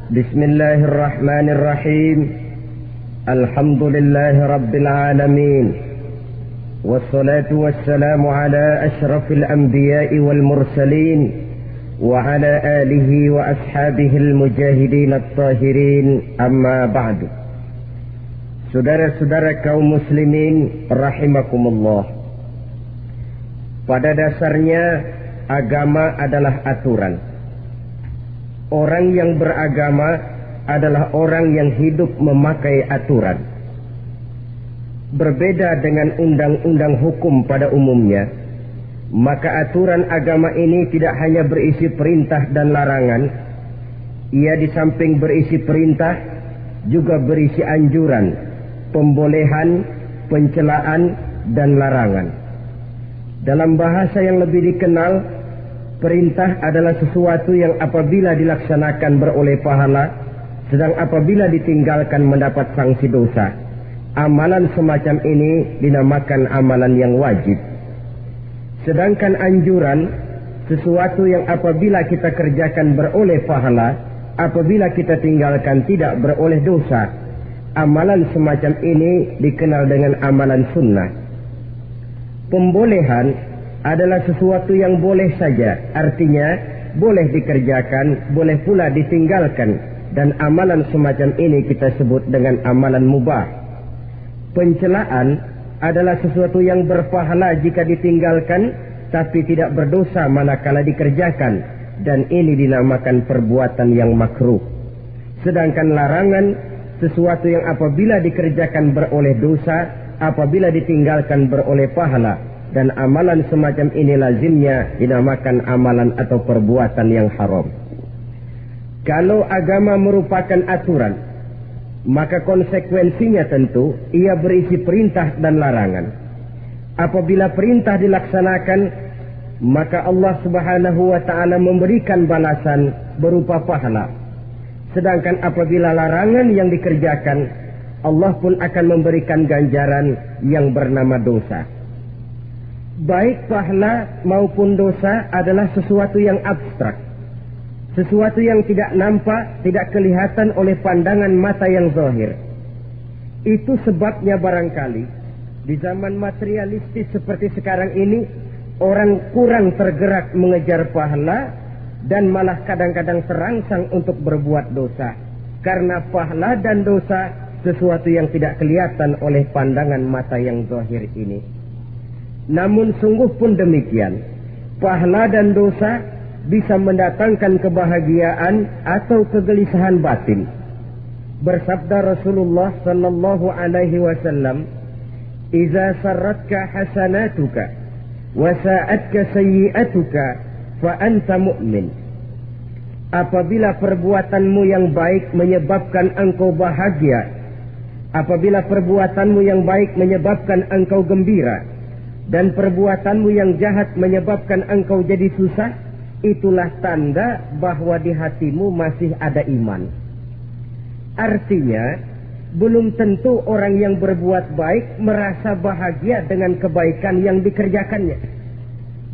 بسم الله الرحمن الرحيم. الحمد لله رب العالمين، والصلاة والسلام على أشرف الأنبياء والمرسلين وعلى آله وأصحابه المجاهدين الطاهرين. أما بعد. Saudara-saudara kaum muslimin rahimakumullah. Pada dasarnya agama adalah aturan. Orang yang beragama adalah orang yang hidup memakai aturan. Berbeda dengan undang-undang hukum pada umumnya, maka aturan agama ini tidak hanya berisi perintah dan larangan. Ia di samping berisi perintah juga berisi anjuran, pembolehan, pencelaan, dan larangan. Dalam bahasa yang lebih dikenal, perintah adalah sesuatu yang apabila dilaksanakan beroleh pahala, sedang apabila ditinggalkan mendapat sanksi dosa. Amalan semacam ini dinamakan amalan yang wajib. Sedangkan anjuran, sesuatu yang apabila kita kerjakan beroleh pahala, apabila kita tinggalkan tidak beroleh dosa. Amalan semacam ini dikenal dengan amalan sunnah. Pembolehan adalah sesuatu yang boleh saja, artinya boleh dikerjakan, boleh pula ditinggalkan, dan amalan semacam ini kita sebut dengan amalan mubah. Pencelaan adalah sesuatu yang berpahala jika ditinggalkan, tapi tidak berdosa manakala dikerjakan, dan ini dinamakan perbuatan yang makruh. Sedangkan larangan, sesuatu yang apabila dikerjakan beroleh dosa, apabila ditinggalkan beroleh pahala, dan amalan semacam ini lazimnya dinamakan amalan atau perbuatan yang haram. Kalau agama merupakan aturan, maka konsekuensinya tentu ia berisi perintah dan larangan. Apabila perintah dilaksanakan, maka Allah Subhanahu wa ta'ala memberikan balasan berupa pahala. Sedangkan apabila larangan yang dikerjakan, Allah pun akan memberikan ganjaran yang bernama dosa. Baik pahala maupun dosa adalah sesuatu yang abstrak, sesuatu yang tidak nampak, tidak kelihatan oleh pandangan mata yang zahir. Itu sebabnya barangkali di zaman materialistis seperti sekarang ini, orang kurang tergerak mengejar pahala dan malah kadang-kadang terangsang untuk berbuat dosa. Karena pahala dan dosa sesuatu yang tidak kelihatan oleh pandangan mata yang zahir ini. Namun sungguh pun demikian, pahala dan dosa bisa mendatangkan kebahagiaan atau kegelisahan batin. Bersabda Rasulullah sallallahu alaihi wasallam, "Idza sarratka hasanatuka wa sa'atka sayyi'atuka fa anta mu'min." Apabila perbuatanmu yang baik menyebabkan engkau bahagia, apabila perbuatanmu yang baik menyebabkan engkau gembira, dan perbuatanmu yang jahat menyebabkan engkau jadi susah, itulah tanda bahwa di hatimu masih ada iman. Artinya, belum tentu orang yang berbuat baik merasa bahagia dengan kebaikan yang dikerjakannya.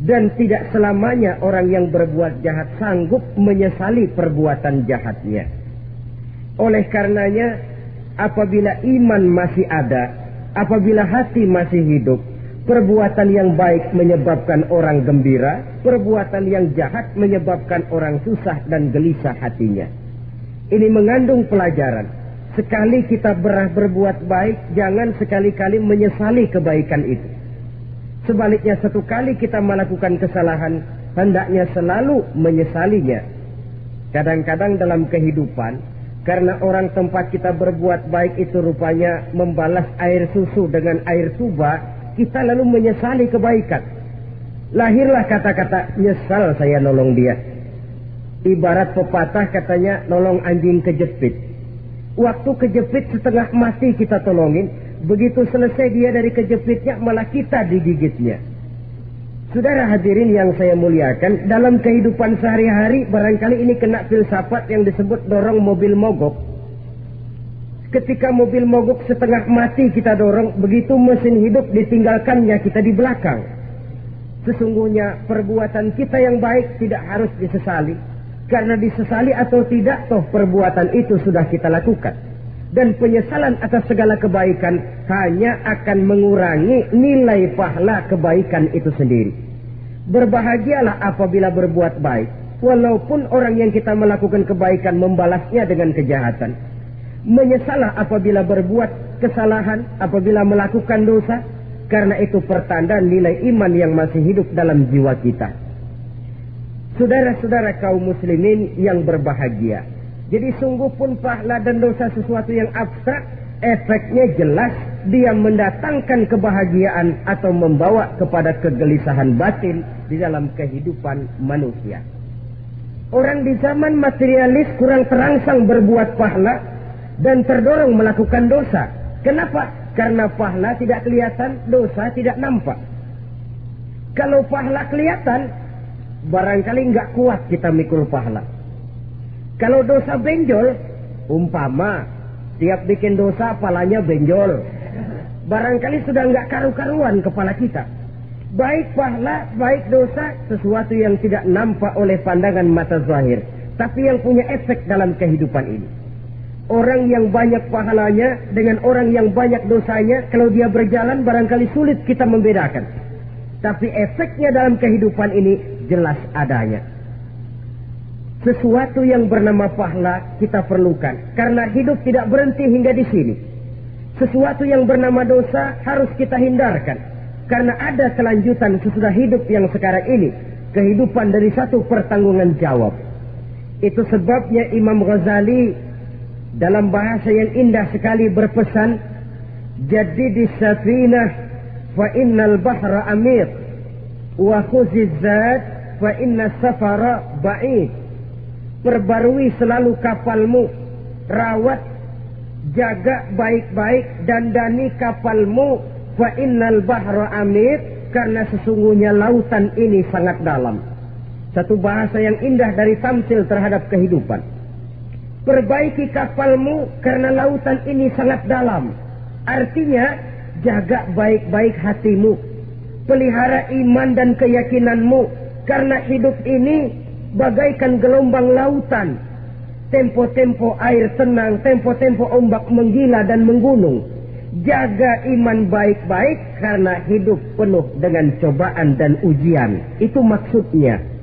Dan tidak selamanya orang yang berbuat jahat sanggup menyesali perbuatan jahatnya. Oleh karenanya, apabila iman masih ada, apabila hati masih hidup, perbuatan yang baik menyebabkan orang gembira, perbuatan yang jahat menyebabkan orang susah dan gelisah hatinya. Ini mengandung pelajaran. Sekali kita berbuat baik, jangan sekali-kali menyesali kebaikan itu. Sebaliknya, satu kali kita melakukan kesalahan, hendaknya selalu menyesalinya. Kadang-kadang dalam kehidupan, karena orang tempat kita berbuat baik itu rupanya membalas air susu dengan air tuba, kita lalu menyesali kebaikan. Lahirlah kata-kata, "Nyesal saya nolong dia." Ibarat pepatah katanya, nolong anjing kejepit. Waktu kejepit setengah mati kita tolongin, begitu selesai dia dari kejepitnya, malah kita digigitnya. Saudara hadirin yang saya muliakan, dalam kehidupan sehari-hari barangkali ini kena filsafat yang disebut dorong mobil mogok. Ketika mobil mogok setengah mati kita dorong, begitu mesin hidup ditinggalkannya kita di belakang. Sesungguhnya perbuatan kita yang baik tidak harus disesali. Karena disesali atau tidak, toh perbuatan itu sudah kita lakukan. Dan penyesalan atas segala kebaikan hanya akan mengurangi nilai pahala kebaikan itu sendiri. Berbahagialah apabila berbuat baik, walaupun orang yang kita melakukan kebaikan membalasnya dengan kejahatan. Menyesalah apabila berbuat kesalahan, apabila melakukan dosa, karena itu pertanda nilai iman yang masih hidup dalam jiwa kita. Saudara-saudara kaum muslimin yang berbahagia, jadi sungguh pun pahala dan dosa sesuatu yang abstrak, efeknya jelas dia mendatangkan kebahagiaan atau membawa kepada kegelisahan batin di dalam kehidupan manusia. Orang di zaman materialis kurang terangsang berbuat pahala dan terdorong melakukan dosa. Kenapa? Karena pahala tidak kelihatan, dosa tidak nampak. Kalau pahala kelihatan, barangkali nggak kuat kita mikul pahala. Kalau dosa benjol, umpama tiap bikin dosa palanya benjol, barangkali sudah nggak karu-karuan kepala kita. Baik pahala, baik dosa, sesuatu yang tidak nampak oleh pandangan mata zahir, tapi yang punya efek dalam kehidupan ini. Orang yang banyak pahalanya dengan orang yang banyak dosanya, kalau dia berjalan barangkali sulit kita membedakan. Tapi efeknya dalam kehidupan ini jelas adanya. Sesuatu yang bernama pahala kita perlukan, karena hidup tidak berhenti hingga di sini. Sesuatu yang bernama dosa harus kita hindarkan, karena ada kelanjutan sesudah hidup yang sekarang ini, kehidupan dari satu pertanggungan jawab. Itu sebabnya Imam Ghazali dalam bahasa yang indah sekali berpesan, jadidis safinah fa innal bahra amir wa khuziz zad fa inna safara ba'id. Perbarui selalu kapalmu, rawat, jaga baik-baik, dandani kapalmu, fa innal bahra amir, karena sesungguhnya lautan ini sangat dalam. Satu bahasa yang indah dari tamsil terhadap kehidupan. Perbaiki kapalmu karena lautan ini sangat dalam. Artinya, jaga baik-baik hatimu. Pelihara iman dan keyakinanmu. Karena hidup ini bagaikan gelombang lautan. Tempo-tempo air tenang, tempo-tempo ombak menggila dan menggunung. Jaga iman baik-baik karena hidup penuh dengan cobaan dan ujian. Itu maksudnya.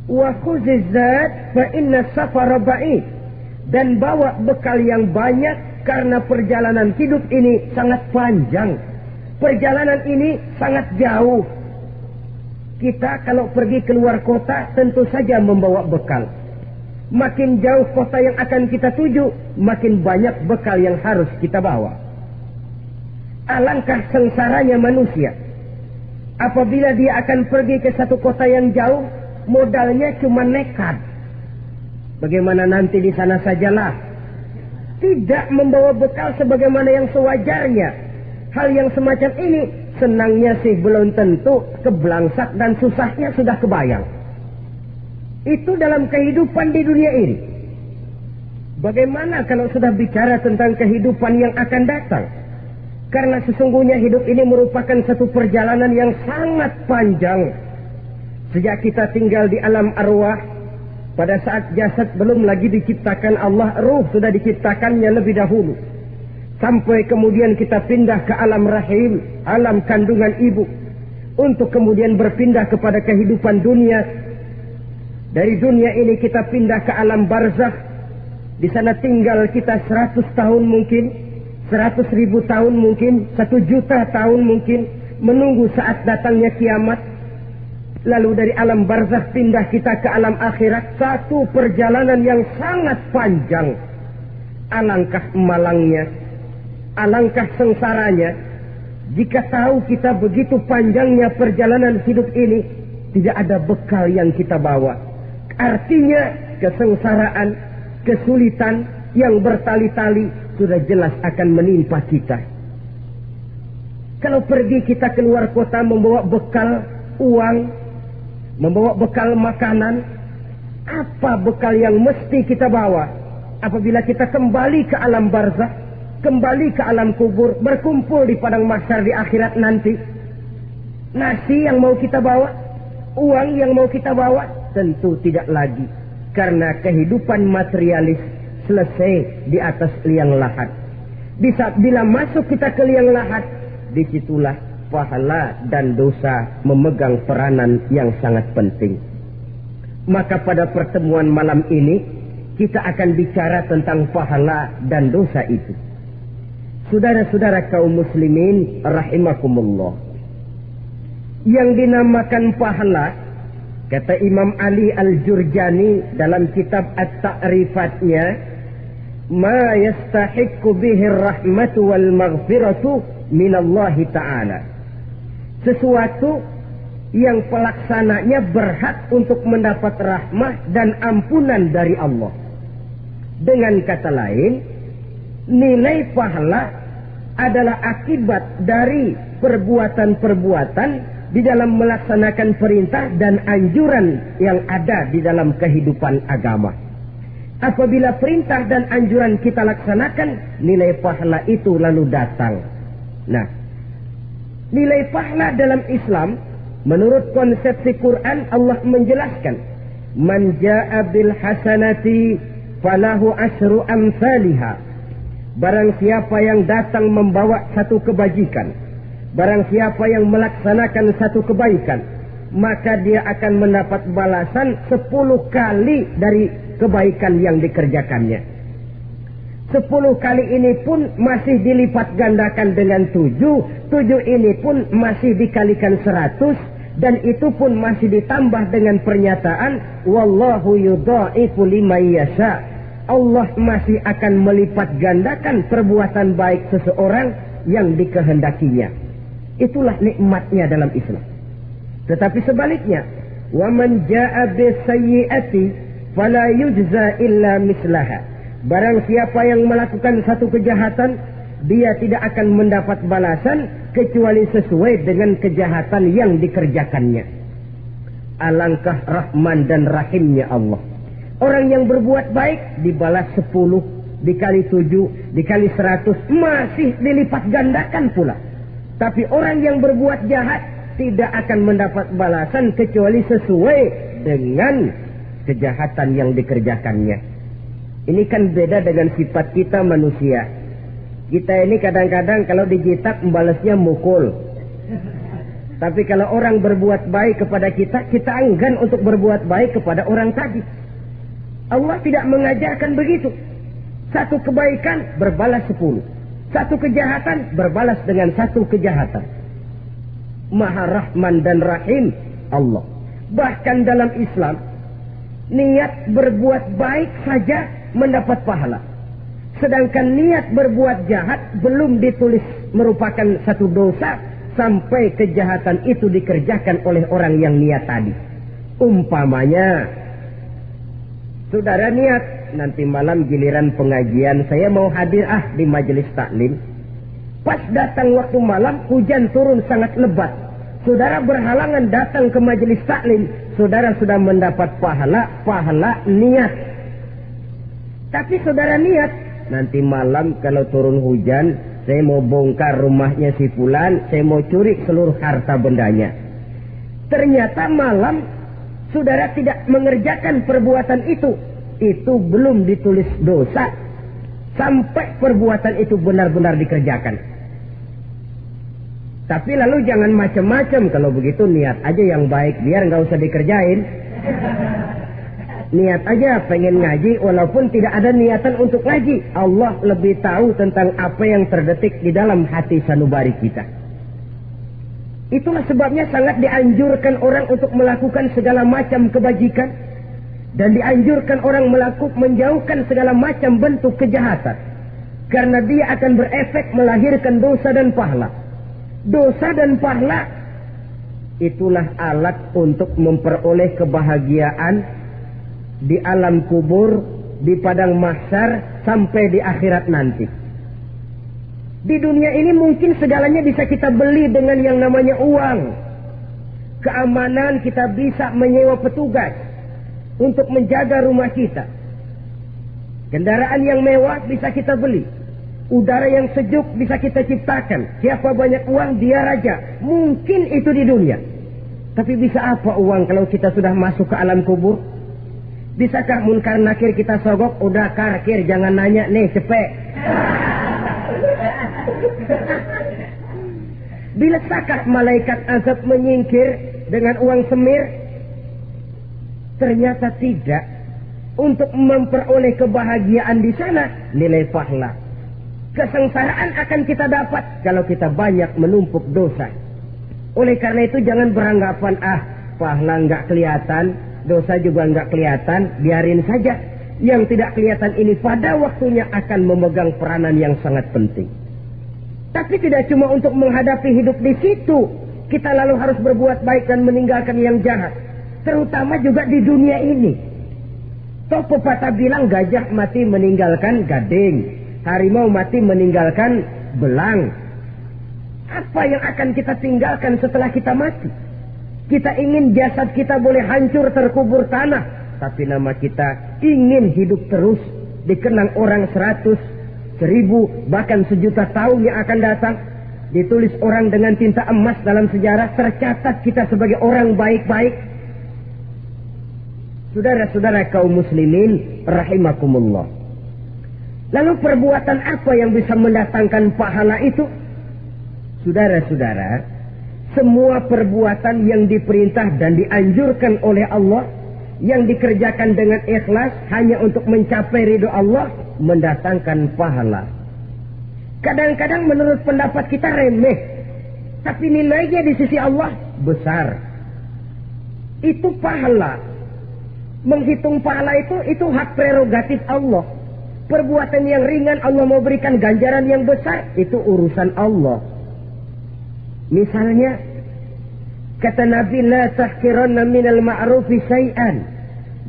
Wa khuzizat fa inna safara ba'id, dan bawa bekal yang banyak karena perjalanan hidup ini sangat panjang. Perjalanan ini sangat jauh. Kita kalau pergi keluar kota tentu saja membawa bekal. Makin jauh kota yang akan kita tuju, makin banyak bekal yang harus kita bawa. Alangkah sengsaranya manusia apabila dia akan pergi ke satu kota yang jauh, modalnya cuma nekat. Bagaimana nanti di sana sajalah. Tidak membawa bekal sebagaimana yang sewajarnya. Hal yang semacam ini senangnya sih belum tentu, keblangsak dan susahnya sudah kebayang. Itu dalam kehidupan di dunia ini. Bagaimana kalau sudah bicara tentang kehidupan yang akan datang? Karena sesungguhnya hidup ini merupakan satu perjalanan yang sangat panjang. Sejak kita tinggal di alam arwah, pada saat jasad belum lagi diciptakan Allah, ruh sudah diciptakannya lebih dahulu. Sampai kemudian kita pindah ke alam rahim, alam kandungan ibu. Untuk kemudian berpindah kepada kehidupan dunia. Dari dunia ini kita pindah ke alam barzakh. Di sana tinggal kita 100 tahun mungkin, 100.000 tahun mungkin, 1 juta tahun mungkin, menunggu saat datangnya kiamat. Lalu dari alam barzakh pindah kita ke alam akhirat. Satu perjalanan yang sangat panjang. Alangkah malangnya, alangkah sengsaranya jika tahu kita begitu panjangnya perjalanan hidup ini, tidak ada bekal yang kita bawa. Artinya kesengsaraan, kesulitan yang bertali-tali sudah jelas akan menimpa kita. Kalau pergi kita keluar kota membawa bekal uang, membawa bekal makanan, apa bekal yang mesti kita bawa apabila kita kembali ke alam barzakh, kembali ke alam kubur, berkumpul di padang mahsyar di akhirat nanti? Nasi yang mau kita bawa, uang yang mau kita bawa, Tentu tidak lagi, karena kehidupan materialis selesai di atas liang lahat. Bila masuk kita ke liang lahat, disitulah pahala dan dosa memegang peranan yang sangat penting. Maka pada pertemuan malam ini kita akan bicara tentang pahala dan dosa itu. Saudara-saudara kaum muslimin rahimakumullah, yang dinamakan pahala, kata Imam Ali Al-Jurjani dalam kitab At-Ta'rifatnya, ma yastahiqqu bihi ar-rahmatu wal maghfiratu minallahi ta'ala. Sesuatu yang pelaksananya berhak untuk mendapat rahmah dan ampunan dari Allah. Dengan kata lain, nilai pahala adalah akibat dari perbuatan-perbuatan di dalam melaksanakan perintah dan anjuran yang ada di dalam kehidupan agama. Apabila perintah dan anjuran kita laksanakan, nilai pahala itu lalu datang. Nah, nilai pahala dalam Islam, menurut konsepsi Quran, Allah menjelaskan, man ja'a bil hasanati falahu asyru amsalihha. Barang siapa yang datang membawa satu kebajikan, barang siapa yang melaksanakan satu kebaikan, maka dia akan mendapat balasan 10 kali dari kebaikan yang dikerjakannya. 10 kali ini pun masih dilipat gandakan dengan 7 ini pun masih dikalikan 100, dan itu pun masih ditambah dengan pernyataan wallahu yudha'ifu liman yasha. Allah masih akan melipat gandakan perbuatan baik seseorang yang dikehendakinya. Itulah nikmatnya dalam Islam. Tetapi sebaliknya, wa man jaa'a bisayyi'ati fala yujza illa mislaha. Barang siapa yang melakukan satu kejahatan, dia tidak akan mendapat balasan kecuali sesuai dengan kejahatan yang dikerjakannya. Alangkah rahman dan rahimnya Allah. Orang yang berbuat baik dibalas 10, dikali 7, dikali 100, masih dilipat gandakan pula. Tapi orang yang berbuat jahat tidak akan mendapat balasan kecuali sesuai dengan kejahatan yang dikerjakannya. Ini kan beda dengan sifat kita manusia. Kita ini kadang-kadang kalau dijitak membalasnya mukul. Tapi kalau orang berbuat baik kepada kita, kita enggan untuk berbuat baik kepada orang tadi. Allah tidak mengajarkan begitu. Satu kebaikan berbalas 10. Satu kejahatan berbalas dengan satu kejahatan. Maha Rahman dan Rahim Allah. Bahkan dalam Islam, niat berbuat baik saja mendapat pahala. Sedangkan niat berbuat jahat belum ditulis merupakan satu dosa sampai kejahatan itu dikerjakan oleh orang yang niat tadi. Umpamanya, saudara niat, nanti malam giliran pengajian saya mau hadir di majelis taklim. Pas datang waktu malam, hujan turun sangat lebat. Saudara berhalangan datang ke majelis taklim, saudara sudah mendapat pahala niat. Tapi saudara niat, nanti malam kalau turun hujan, saya mau bongkar rumahnya si fulan, saya mau curi seluruh harta bendanya. Ternyata malam saudara tidak mengerjakan perbuatan itu belum ditulis dosa sampai perbuatan itu benar-benar dikerjakan. Tapi lalu jangan macam-macam. Kalau begitu niat aja yang baik, biar nggak usah dikerjain. Niat aja pengen ngaji walaupun tidak ada niatan untuk ngaji. Allah lebih tahu tentang apa yang terdetik di dalam hati sanubari kita. Itulah sebabnya sangat dianjurkan orang untuk melakukan segala macam kebajikan, dan dianjurkan orang menjauhkan segala macam bentuk kejahatan, karena dia akan berefek melahirkan dosa dan pahala. Dosa dan pahala itulah alat untuk memperoleh kebahagiaan di alam kubur, di padang mahsyar, sampai di akhirat nanti. Di dunia ini mungkin segalanya bisa kita beli dengan yang namanya uang. Keamanan kita bisa menyewa petugas untuk menjaga rumah kita. Kendaraan yang mewah bisa kita beli. Udara yang sejuk bisa kita ciptakan. Siapa banyak uang, dia raja. Mungkin itu di dunia. Tapi bisa apa uang kalau kita sudah masuk ke alam kubur? Bisakah munkar nakir kita sogok? Udah karkir, jangan nanya nih, cepet. Bisakah malaikat azab menyingkir dengan uang semir? Ternyata tidak. Untuk memperoleh kebahagiaan di sana, nilai pahala. Kesengsaraan akan kita dapat kalau kita banyak menumpuk dosa. Oleh karena itu jangan beranggapan, pahala nggak kelihatan, dosa juga nggak kelihatan, biarin saja. Yang tidak kelihatan ini pada waktunya akan memegang peranan yang sangat penting. Tapi tidak cuma untuk menghadapi hidup di situ, kita lalu harus berbuat baik dan meninggalkan yang jahat. Terutama juga di dunia ini. Toh pepatah bilang gajah mati meninggalkan gading, harimau mati meninggalkan belang. Apa yang akan kita tinggalkan setelah kita mati? Kita ingin jasad kita boleh hancur terkubur tanah, tapi nama kita ingin hidup terus, dikenang orang 100, 1000, bahkan 1.000.000 tahun yang akan datang. Ditulis orang dengan tinta emas dalam sejarah, tercatat kita sebagai orang baik-baik. Saudara-saudara kaum muslimin rahimakumullah. Lalu perbuatan apa yang bisa mendatangkan pahala itu? Saudara-saudara, semua perbuatan yang diperintah dan dianjurkan oleh Allah, yang dikerjakan dengan ikhlas hanya untuk mencapai ridho Allah, mendatangkan pahala. Kadang-kadang menurut pendapat kita remeh, tapi nilainya di sisi Allah besar. Itu pahala. Menghitung pahala itu hak prerogatif Allah. Perbuatan yang ringan Allah mau berikan ganjaran yang besar, itu urusan Allah. Misalnya, kata Nabi, la tahkiranna minal ma'rufi syai'an.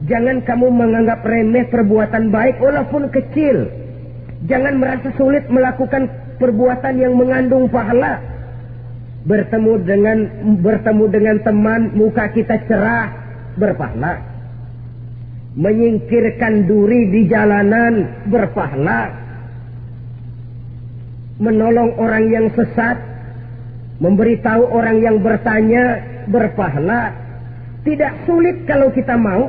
Jangan kamu menganggap remeh perbuatan baik walaupun kecil. Jangan merasa sulit melakukan perbuatan yang mengandung pahala. Bertemu dengan teman, muka kita cerah, berpahala. Menyingkirkan duri di jalanan, berpahala. Menolong orang yang sesat, memberitahu orang yang bertanya, berpahala. Tidak sulit kalau kita mau.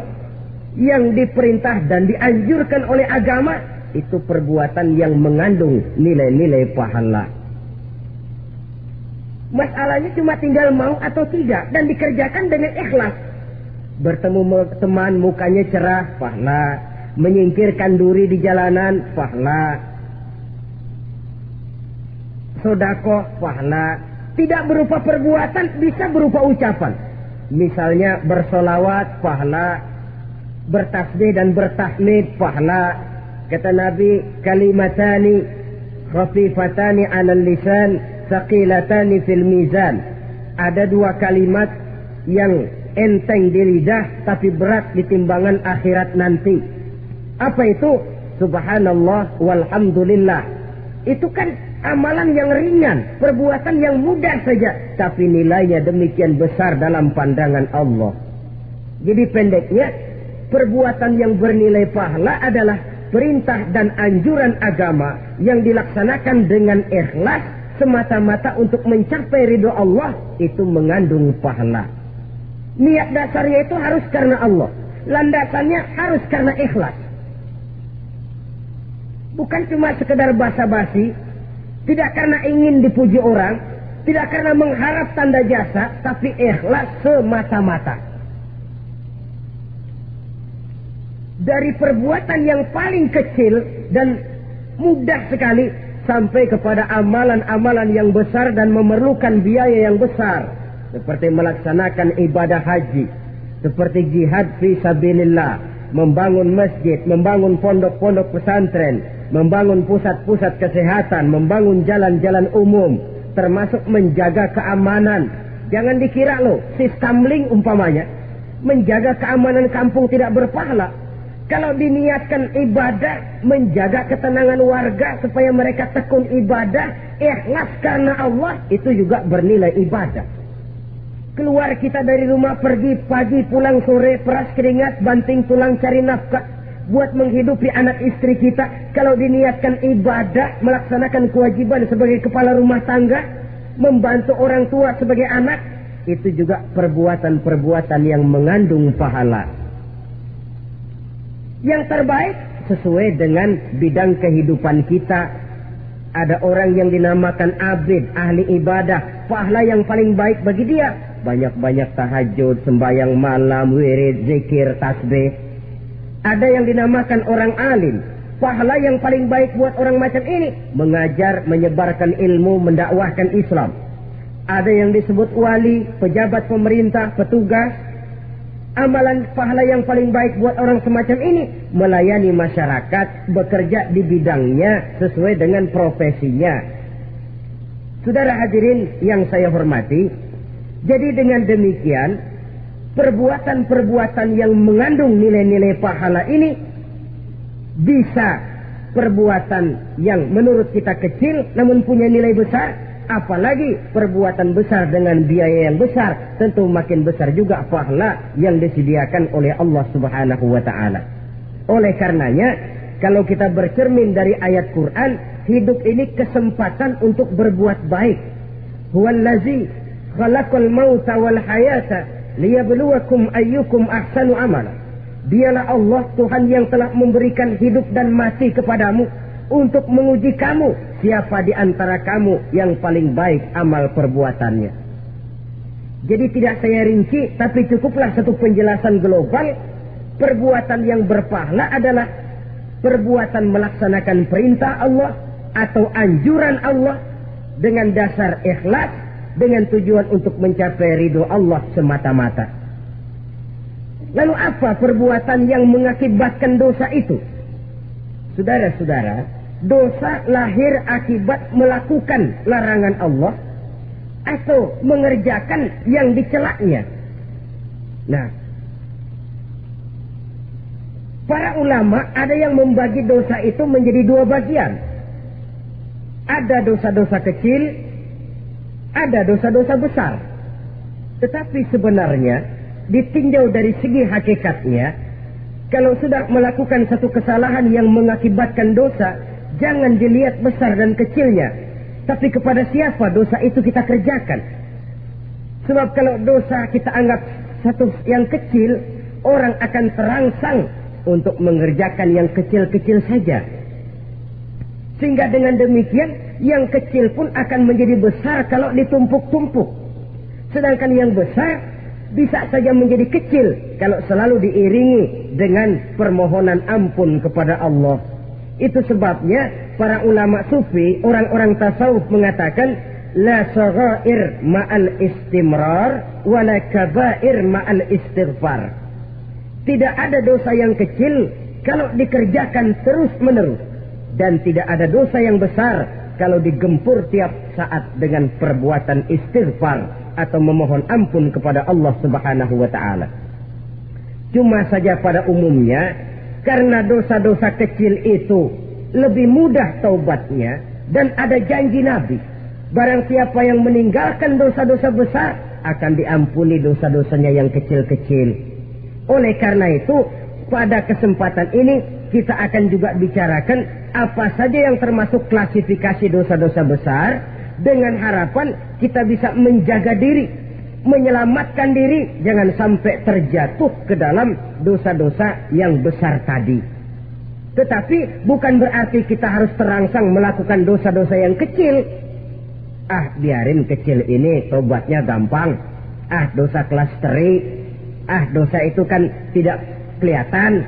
Yang diperintah dan dianjurkan oleh agama, itu perbuatan yang mengandung nilai-nilai pahala. Masalahnya cuma tinggal mau atau tidak, dan dikerjakan dengan ikhlas. Bertemu teman, mukanya cerah, pahala. Menyingkirkan duri di jalanan, pahala. Sedekah, pahala. Tidak berupa perbuatan, bisa berupa ucapan. Misalnya bersolawat, pahala. Bertasbih dan bertahmid, pahala. Kata Nabi, kalimatani khafifatani 'alal lisan, thaqilatani fil mizan. Ada dua kalimat yang enteng di lidah tapi berat di timbangan akhirat nanti. Apa itu? Subhanallah walhamdulillah. Itu kan amalan yang ringan, perbuatan yang mudah saja, tapi nilainya demikian besar dalam pandangan Allah. Jadi pendeknya, perbuatan yang bernilai pahala adalah perintah dan anjuran agama yang dilaksanakan dengan ikhlas semata-mata untuk mencapai ridho Allah, itu mengandung pahala. Niat dasarnya itu harus karena Allah. Landasannya harus karena ikhlas. Bukan cuma sekedar basa-basi. Tidak karena ingin dipuji orang. Tidak karena mengharap tanda jasa. Tapi ikhlas semata-mata. Dari perbuatan yang paling kecil dan mudah sekali, sampai kepada amalan-amalan yang besar dan memerlukan biaya yang besar. Seperti melaksanakan ibadah haji, seperti jihad fi sabilillah, membangun masjid, membangun pondok-pondok pesantren, membangun pusat-pusat kesehatan, membangun jalan-jalan umum, termasuk menjaga keamanan. Jangan dikira loh, si Stamling umpamanya, menjaga keamanan kampung tidak berpahala. Kalau diniatkan ibadah, menjaga ketenangan warga supaya mereka tekun ibadah, ikhlas karena Allah, itu juga bernilai ibadah. Keluar kita dari rumah, pergi pagi, pulang sore, peras keringat, banting tulang cari nafkah buat menghidupi anak istri kita. Kalau diniatkan ibadah, melaksanakan kewajiban sebagai kepala rumah tangga, membantu orang tua sebagai anak, itu juga perbuatan-perbuatan yang mengandung pahala. Yang terbaik sesuai dengan bidang kehidupan kita. Ada orang yang dinamakan abid, ahli ibadah, pahala yang paling baik bagi dia banyak-banyak tahajud, sembahyang malam, wirid, zikir, tasbih. Ada yang dinamakan orang alim, pahala yang paling baik buat orang macam ini mengajar, menyebarkan ilmu, mendakwahkan Islam. Ada yang disebut wali, pejabat pemerintah, petugas. Amalan pahala yang paling baik buat orang semacam ini melayani masyarakat, bekerja di bidangnya sesuai dengan profesinya. Saudara hadirin yang saya hormati, jadi dengan demikian perbuatan-perbuatan yang mengandung nilai-nilai pahala ini bisa perbuatan yang menurut kita kecil namun punya nilai besar. Apalagi perbuatan besar dengan biaya yang besar, tentu makin besar juga pahala yang disediakan oleh Allah Subhanahu wa ta'ala. Oleh karenanya, kalau kita bercermin dari ayat Quran, hidup ini kesempatan untuk berbuat baik. Huwallazi khalaqal mauta wal hayata liyabluwakum ayyukum ahsanu amala. Dialah Allah Tuhan yang telah memberikan hidup dan mati kepadamu untuk menguji kamu, siapa di antara kamu yang paling baik amal perbuatannya. Jadi tidak saya rinci, tapi cukuplah satu penjelasan global. Perbuatan yang berpahala adalah perbuatan melaksanakan perintah Allah atau anjuran Allah dengan dasar ikhlas, dengan tujuan untuk mencapai ridho Allah semata-mata. Lalu apa perbuatan yang mengakibatkan dosa itu? Saudara-saudara, dosa lahir akibat melakukan larangan Allah atau mengerjakan yang dicelaknya. Nah, para ulama ada yang membagi dosa itu menjadi dua bagian. Ada dosa-dosa kecil, ada dosa-dosa besar. Tetapi sebenarnya ditinjau dari segi hakikatnya, kalau sudah melakukan satu kesalahan yang mengakibatkan dosa, jangan dilihat besar dan kecilnya, tapi kepada siapa dosa itu kita kerjakan. Sebab kalau dosa kita anggap satu yang kecil, orang akan terangsang untuk mengerjakan yang kecil-kecil saja. Sehingga dengan demikian, yang kecil pun akan menjadi besar kalau ditumpuk-tumpuk. Sedangkan yang besar bisa saja menjadi kecil kalau selalu diiringi dengan permohonan ampun kepada Allah. Itu sebabnya para ulama sufi, orang-orang tasawuf mengatakan la saghair ma'al istimrar wa la kabair ma'al istighfar. Tidak ada dosa yang kecil kalau dikerjakan terus-menerus, dan tidak ada dosa yang besar kalau digempur tiap saat dengan perbuatan istighfar atau memohon ampun kepada Allah Subhanahu wa ta'ala. Cuma saja pada umumnya, karena dosa-dosa kecil itu lebih mudah taubatnya, dan ada janji Nabi, barang siapa yang meninggalkan dosa-dosa besar akan diampuni dosa-dosanya yang kecil-kecil. Oleh karena itu, pada kesempatan ini kita akan juga bicarakan apa saja yang termasuk klasifikasi dosa-dosa besar, dengan harapan kita bisa menjaga diri, menyelamatkan diri, jangan sampai terjatuh ke dalam dosa-dosa yang besar tadi. Tetapi bukan berarti kita harus terangsang melakukan dosa-dosa yang kecil. Biarin kecil ini tobatnya gampang. Dosa kelas teri. Dosa itu kan tidak kelihatan.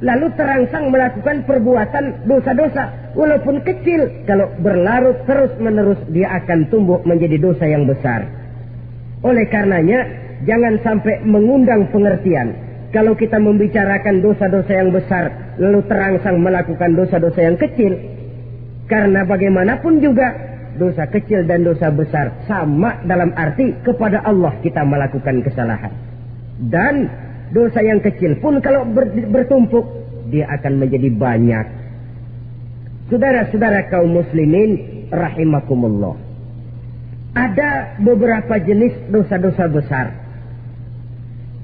Lalu terangsang melakukan perbuatan dosa-dosa walaupun kecil, kalau berlarut terus-menerus dia akan tumbuh menjadi dosa yang besar. Oleh karenanya jangan sampai mengundang pengertian kalau kita membicarakan dosa-dosa yang besar lalu terangsang melakukan dosa-dosa yang kecil, karena bagaimanapun juga dosa kecil dan dosa besar sama dalam arti kepada Allah kita melakukan kesalahan. Dan dosa yang kecil pun kalau bertumpuk, dia akan menjadi banyak. Saudara-saudara kaum muslimin rahimakumullah, ada beberapa jenis dosa-dosa besar.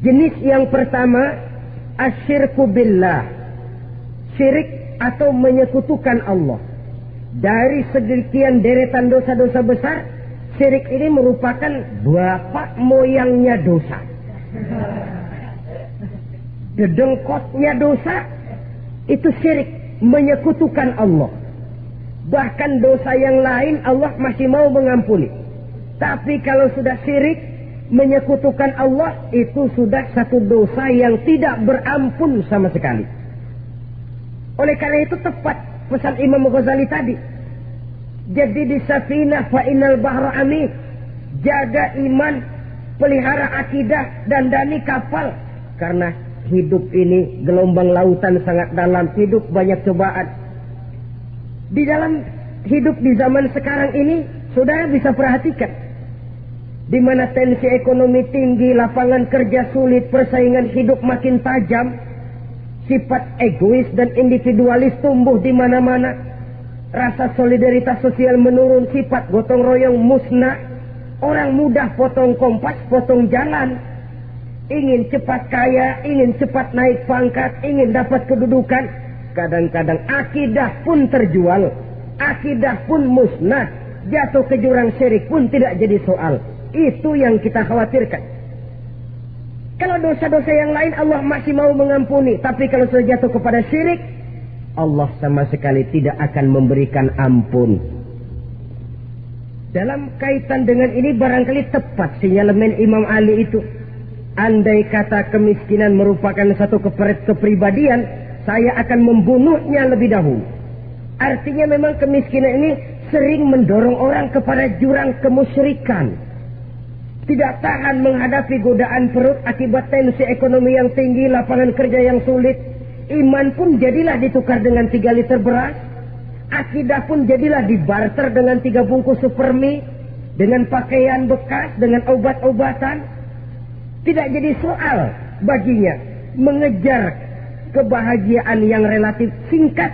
Jenis yang pertama, asyirku billah, syirik atau menyekutukan Allah. Dari sekian deretan dosa-dosa besar, Syirik ini merupakan bapak moyangnya dosa. Dedengkotnya dosa itu syirik, menyekutukan Allah. Bahkan dosa yang lain Allah masih mau mengampuni. Tapi kalau sudah syirik, menyekutukan Allah, itu sudah satu dosa yang tidak berampun sama sekali. Oleh karena itu tepat pesan Imam Ghazali tadi. Jadi di safinah fa innal bahra amin. Jaga iman, pelihara akidah, dandani kapal. Karena hidup ini gelombang lautan sangat dalam, hidup banyak cobaan. Di dalam hidup di zaman sekarang ini, saudara bisa perhatikan. Di mana tensi ekonomi tinggi, lapangan kerja sulit, persaingan hidup makin tajam, sifat egois dan individualis tumbuh di mana-mana. Rasa solidaritas sosial menurun, sifat gotong royong musnah. Orang mudah potong kompas, potong jalan. Ingin cepat kaya, ingin cepat naik pangkat, ingin dapat kedudukan. Kadang-kadang akidah pun terjual, akidah pun musnah. Jatuh ke jurang syirik pun tidak jadi soal. Itu yang kita khawatirkan. Kalau dosa-dosa yang lain Allah masih mau mengampuni. Tapi kalau sudah jatuh kepada syirik, Allah sama sekali tidak akan memberikan ampun. Dalam kaitan dengan ini barangkali tepat sinyalemen Imam Ali itu. Andai kata kemiskinan merupakan satu kepribadian, saya akan membunuhnya lebih dahulu. Artinya memang kemiskinan ini sering mendorong orang kepada jurang kemusyrikan. Tidak tahan menghadapi godaan perut akibat tensi ekonomi yang tinggi, lapangan kerja yang sulit. Iman pun jadilah ditukar dengan 3 liter beras. Akidah pun jadilah dibarter dengan 3 bungkus supermi, dengan pakaian bekas, dengan obat-obatan. Tidak jadi soal baginya mengejar kebahagiaan yang relatif singkat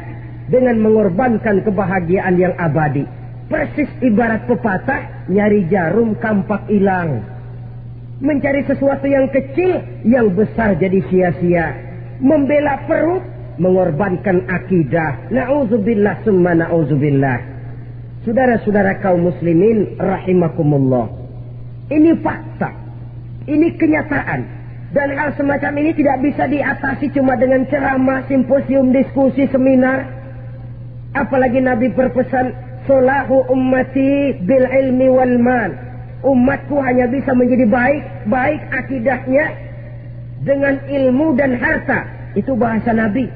dengan mengorbankan kebahagiaan yang abadi. Persis ibarat pepatah, nyari jarum kampak hilang. Mencari sesuatu yang kecil, yang besar jadi sia-sia. Membela perut, mengorbankan akidah. Na'udzubillah summa na'udzubillah. Saudara-saudara kaum muslimin rahimakumullah. Ini fakta. Ini kenyataan. Dan hal semacam ini tidak bisa diatasi cuma dengan ceramah, simposium, diskusi, seminar. Apalagi Nabi berpesan, solahu ummati bil ilmi wal mal. Umatku hanya bisa menjadi baik akidahnya dengan ilmu dan harta. Itu bahasa Nabi.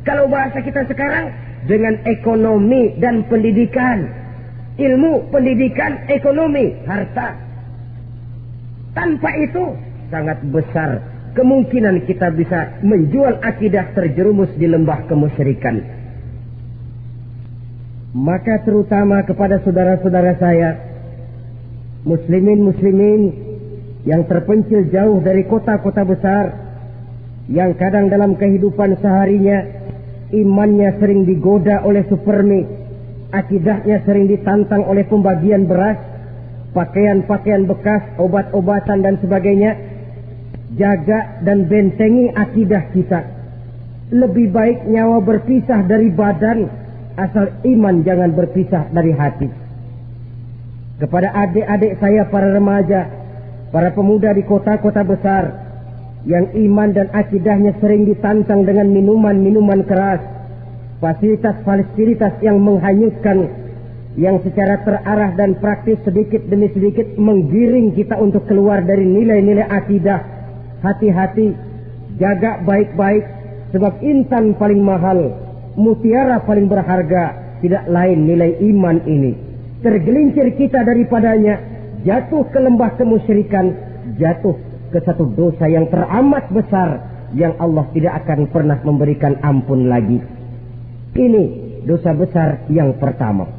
Kalau bahasa kita sekarang, dengan ekonomi dan pendidikan. Ilmu, pendidikan, ekonomi, harta. Tanpa itu, sangat besar kemungkinan kita bisa menjual akidah terjerumus di lembah kemusyrikan. Maka terutama kepada saudara-saudara saya, muslimin yang terpencil jauh dari kota-kota besar, yang kadang dalam kehidupan seharinya imannya sering digoda oleh supermi, akidahnya sering ditantang oleh pembagian beras, pakaian-pakaian bekas, obat-obatan dan sebagainya. Jaga dan bentengi akidah kita. Lebih baik nyawa berpisah dari badan, asal iman jangan berpisah dari hati. Kepada adik-adik saya para remaja, para pemuda di kota-kota besar, yang iman dan akidahnya sering ditantang dengan minuman-minuman keras, fasilitas-fasilitas yang menghanyutkan, yang secara terarah dan praktis sedikit demi sedikit menggiring kita untuk keluar dari nilai-nilai akidah. Hati-hati, jaga baik-baik, sebab intan paling mahal, mutiara paling berharga, tidak lain nilai iman ini. Tergelincir kita daripadanya, jatuh ke lembah kemusyrikan, jatuh ke satu dosa yang teramat besar, yang Allah tidak akan pernah memberikan ampun lagi. Ini dosa besar yang pertama.